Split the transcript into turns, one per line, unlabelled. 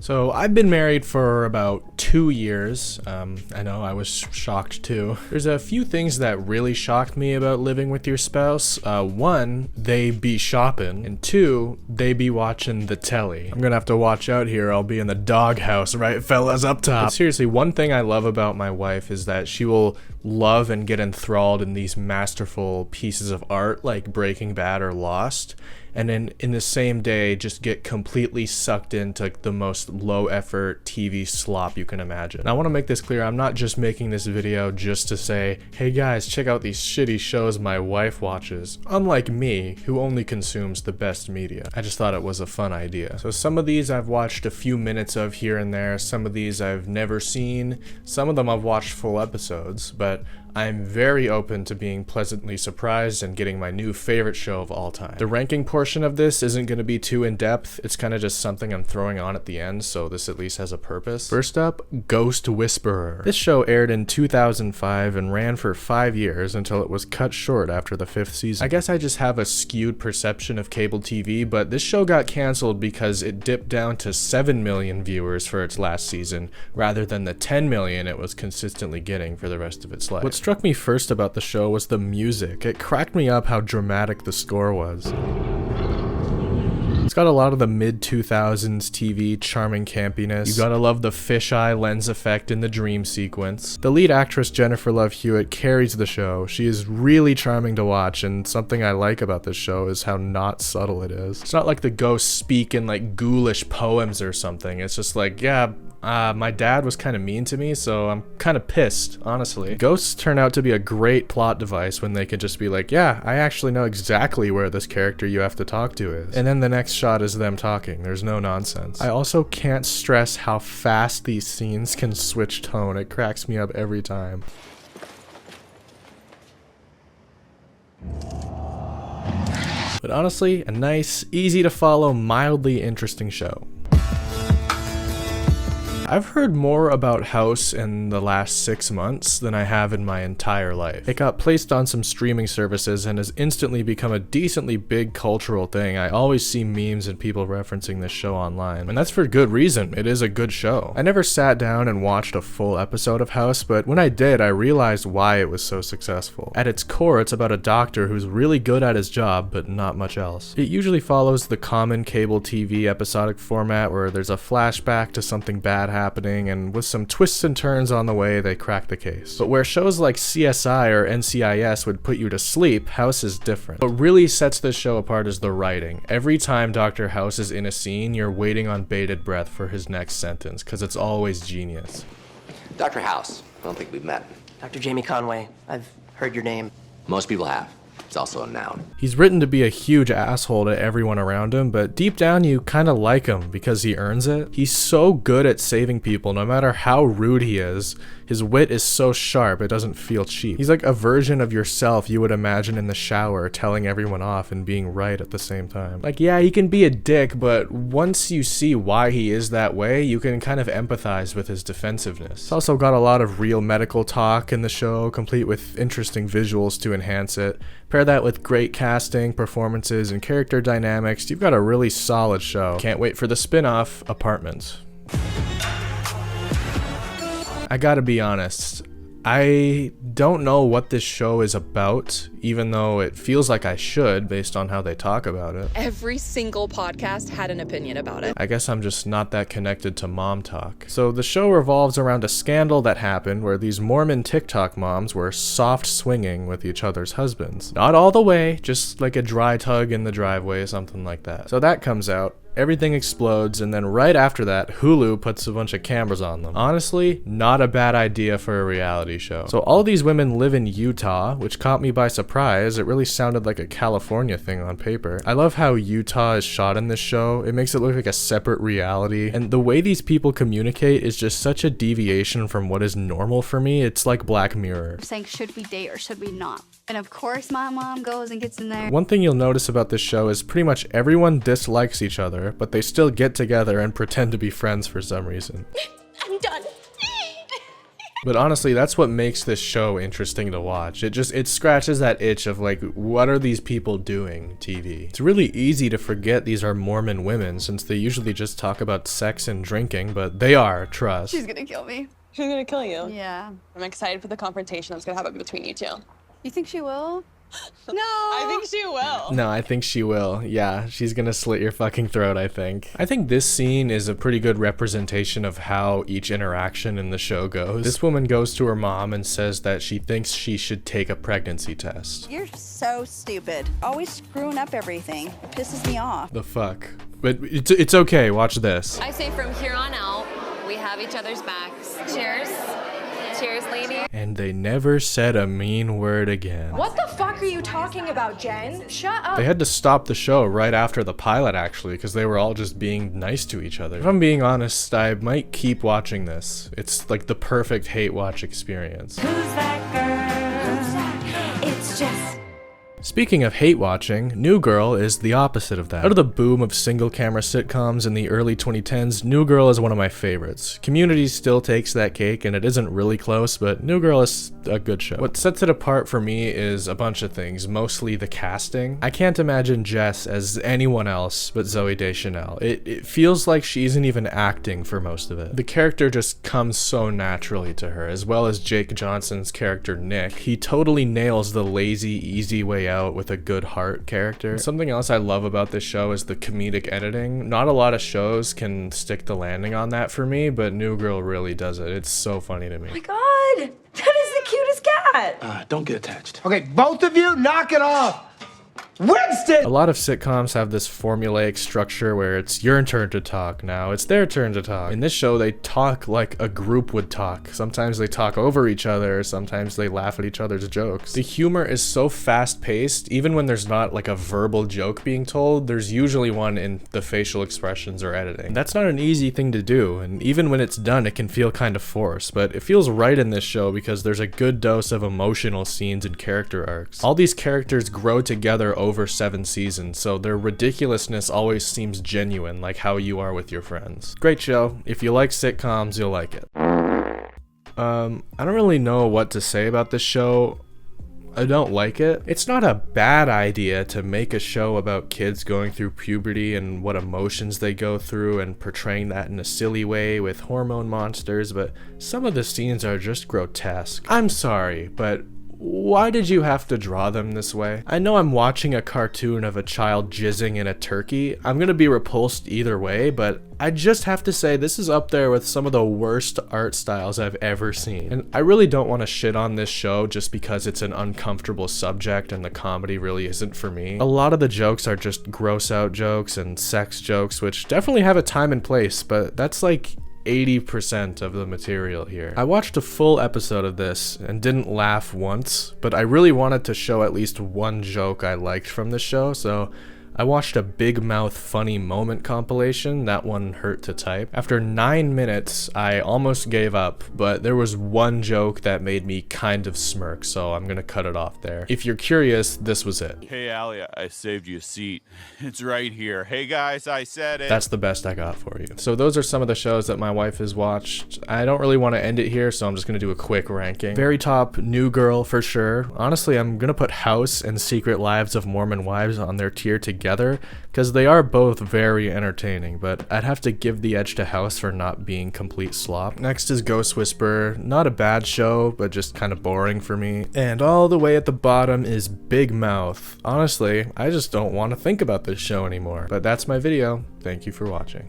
So I've been married for about 2 years. I know, I was shocked too. There's a few things that really shocked me about living with your spouse. One, they be shopping, and two, they be watching the telly. I'm gonna have to watch out here. I'll be in the doghouse, right, fellas up top. But seriously, one thing I love about my wife is that she will love and get enthralled in these masterful pieces of art like Breaking Bad or Lost, and then in the same day just get completely sucked into the most low effort TV slop you can imagine. Now, I want to make this clear, I'm not just making this video just to say, hey guys, check out these shitty shows my wife watches, unlike me, who only consumes the best media. I just thought it was a fun idea. So some of these I've watched a few minutes of here and there, some of these I've never seen, some of them I've watched full episodes, but I'm very open to being pleasantly surprised and getting my new favorite show of all time. The ranking portion of this isn't going to be too in-depth, it's kind of just something I'm throwing on at the end, so this at least has a purpose. First up, Ghost Whisperer. This show aired in 2005 and ran for 5 years until it was cut short after the 5th season. I guess I just have a skewed perception of cable TV, but this show got cancelled because it dipped down to 7 million viewers for its last season, rather than the 10 million it was consistently getting for the rest of its life. What struck me first about the show was the music. It cracked me up how dramatic the score was. It's got a lot of the mid-2000s TV charming campiness. You gotta love the fisheye lens effect in the dream sequence. The lead actress Jennifer Love Hewitt carries the show. She is really charming to watch, and something I like about this show is how not subtle it is. It's not like the ghosts speak in like ghoulish poems or something. It's just like, yeah, my dad was kind of mean to me, so I'm kind of pissed, honestly. Ghosts turn out to be a great plot device when they could just be like, yeah, I actually know exactly where this character you have to talk to is. And then the next shot is them talking. There's no nonsense. I also can't stress how fast these scenes can switch tone. It cracks me up every time. But honestly, a nice, easy to follow, mildly interesting show. I've heard more about House in the last 6 months than I have in my entire life. It got placed on some streaming services and has instantly become a decently big cultural thing. I always see memes and people referencing this show online, and that's for good reason. It is a good show. I never sat down and watched a full episode of House, but when I did, I realized why it was so successful. At its core, it's about a doctor who's really good at his job, but not much else. It usually follows the common cable TV episodic format where there's a flashback to something bad happening, and with some twists and turns on the way, they crack the case. But where shows like CSI or NCIS would put you to sleep, House is different. What really sets this show apart is the writing. Every time Dr. House is in a scene, you're waiting on bated breath for his next sentence, because it's always genius.
Dr. House, I don't think we've met.
Dr. Jamie Conway, I've heard your name.
Most people have. It's also a noun.
He's written to be a huge asshole to everyone around him, but deep down you kind of like him because he earns it. He's so good at saving people no matter how rude he is. His wit is so sharp it doesn't feel cheap. He's like a version of yourself you would imagine in the shower, telling everyone off and being right at the same time. Like, yeah, he can be a dick, but once you see why he is that way, you can kind of empathize with his defensiveness. It's also got a lot of real medical talk in the show, complete with interesting visuals to enhance it. Pair that with great casting, performances, and character dynamics, you've got a really solid show. Can't wait for the spin-off, Apartments. I gotta be honest, I don't know what this show is about, even though it feels like I should based on how they talk about it.
Every single podcast had an opinion about it.
I guess I'm just not that connected to mom talk. So the show revolves around a scandal that happened where these Mormon TikTok moms were soft swinging with each other's husbands. Not all the way, just like a dry tug in the driveway, something like that. So that comes out. Everything explodes, and then right after that, Hulu puts a bunch of cameras on them. Honestly, not a bad idea for a reality show. So all these women live in Utah, which caught me by surprise. It really sounded like a California thing on paper. I love how Utah is shot in this show. It makes it look like a separate reality, and the way these people communicate is just such a deviation from what is normal for me. It's like Black Mirror.
Saying, should we date or should we not? And of course my mom goes and gets in there.
One thing you'll notice about this show is pretty much everyone dislikes each other, but they still get together and pretend to be friends for some reason.
I'm done.
But honestly, that's what makes this show interesting to watch. It scratches that itch of like, what are these people doing TV? It's really easy to forget these are Mormon women since they usually just talk about sex and drinking, but they are, trust.
She's gonna kill me.
She's gonna kill you.
Yeah.
I'm excited for the confrontation that's gonna happen between you two.
You think she will? No.
I think she will.
No, I think she will. Yeah, she's gonna slit your fucking throat, I think. I think this scene is a pretty good representation of how each interaction in the show goes. This woman goes to her mom and says that she thinks she should take a pregnancy test.
You're so stupid. Always screwing up everything. It pisses me off.
The fuck? But it's okay, watch this.
I say from here on out, we have each other's backs. Cheers. Cheers, lady.
And they never said a mean word again.
What the fuck are you talking about, Jen? Shut up.
They had to stop the show right after the pilot, actually, because they were all just being nice to each other. If I'm being honest, I might keep watching this. It's like the perfect hate watch experience.
Who's that girl? Who's that? It's just...
Speaking of hate watching, New Girl is the opposite of that. Out of the boom of single camera sitcoms in the early 2010s, New Girl is one of my favorites. Community still takes that cake and it isn't really close, but New Girl is a good show. What sets it apart for me is a bunch of things, mostly the casting. I can't imagine Jess as anyone else but Zooey Deschanel. It feels like she isn't even acting for most of it. The character just comes so naturally to her, as well as Jake Johnson's character Nick. He totally nails the lazy, easy way out with a good heart character. Something else I love about this show is the comedic editing. Not a lot of shows can stick the landing on that for me, but New Girl really does it. It's so funny to me.
Oh my god, that is the cutest cat.
Don't get attached.
Okay, both of you, knock it off. Winston!
A lot of sitcoms have this formulaic structure where it's your turn to talk now, it's their turn to talk. In this show, they talk like a group would talk. Sometimes they talk over each other, sometimes they laugh at each other's jokes. The humor is so fast-paced, even when there's not like a verbal joke being told, there's usually one in the facial expressions or editing. That's not an easy thing to do, and even when it's done, it can feel kind of forced, but it feels right in this show because there's a good dose of emotional scenes and character arcs. All these characters grow together over 7 seasons, so their ridiculousness always seems genuine, like how you are with your friends. Great show. If you like sitcoms, you'll like it. I don't really know what to say about this show. I don't like it. It's not a bad idea to make a show about kids going through puberty and what emotions they go through and portraying that in a silly way with hormone monsters, but some of the scenes are just grotesque. I'm sorry, but why did you have to draw them this way? I know I'm watching a cartoon of a child jizzing in a turkey. I'm gonna be repulsed either way, but I just have to say this is up there with some of the worst art styles I've ever seen. And I really don't want to shit on this show just because it's an uncomfortable subject and the comedy really isn't for me. A lot of the jokes are just gross out jokes and sex jokes, which definitely have a time and place, but that's like 80% of the material here. I watched a full episode of this and didn't laugh once, but I really wanted to show at least one joke I liked from the show, so I watched a Big Mouth Funny Moment compilation. That one hurt to type. After 9 minutes, I almost gave up, but there was one joke that made me kind of smirk, so I'm gonna cut it off there. If you're curious, this was it.
Hey, Allie, I saved you a seat. It's right here. Hey, guys, I said it.
That's the best I got for you. So those are some of the shows that my wife has watched. I don't really want to end it here, so I'm just gonna do a quick ranking. Very top, New Girl for sure. Honestly, I'm gonna put House and Secret Lives of Mormon Wives on their tier together because they are both very entertaining, but I'd have to give the edge to House for not being complete slop. Next is Ghost Whisperer. Not a bad show, but just kind of boring for me. And all the way at the bottom is Big Mouth. Honestly, I just don't want to think about this show anymore. But that's my video. Thank you for watching.